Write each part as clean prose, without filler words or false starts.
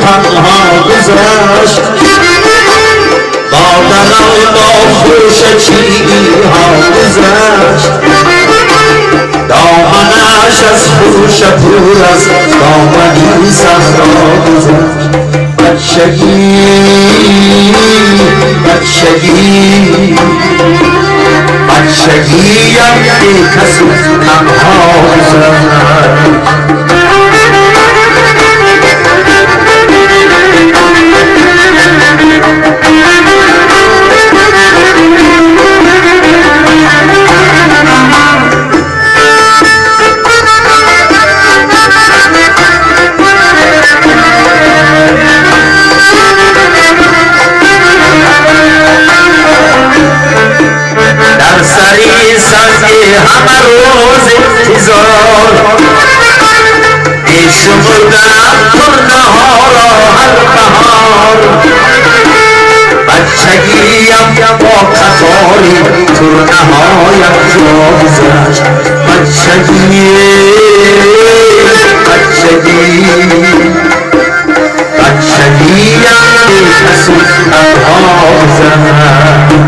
تنها گذشت با دلم با خوش چیگی ها گذشت دامنش از خوش پور از دامنی صحرا گذشت بچگی بچگیم بی کس تنها گذشت همه روز انتظار میشمردم ترنه ها را هر بهار بچگیم با قطاری ترنه هایم جا گذشت بچگیم بی کس تنها گذشت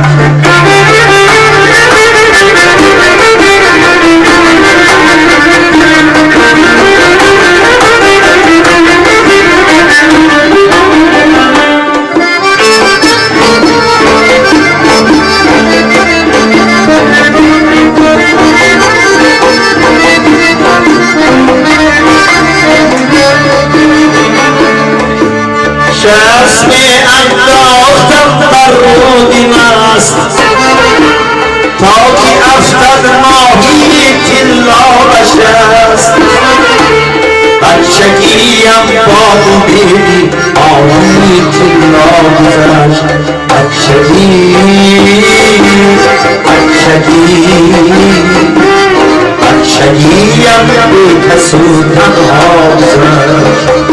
چشم انداختم بر رودی مست تا که افتد ماهی تلاش است بچگیم با امیدی آهی تلا گذشت بچگیم بی کس تنها گذشت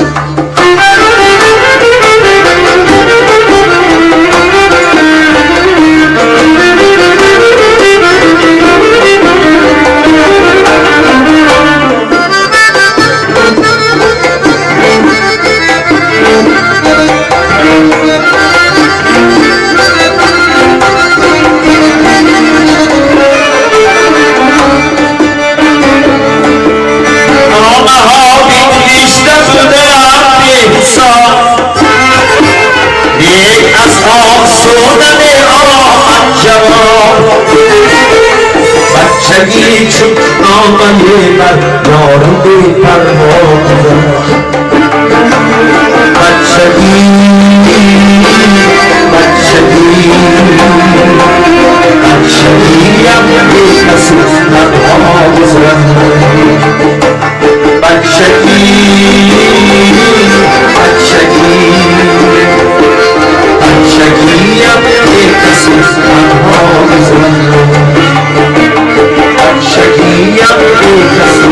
بچگی چون نامه بر یارم بی پروا گذشت بچگیم بی کس تنها گذشت بچگیم بی کس تنها گذشت بچگیم بی کس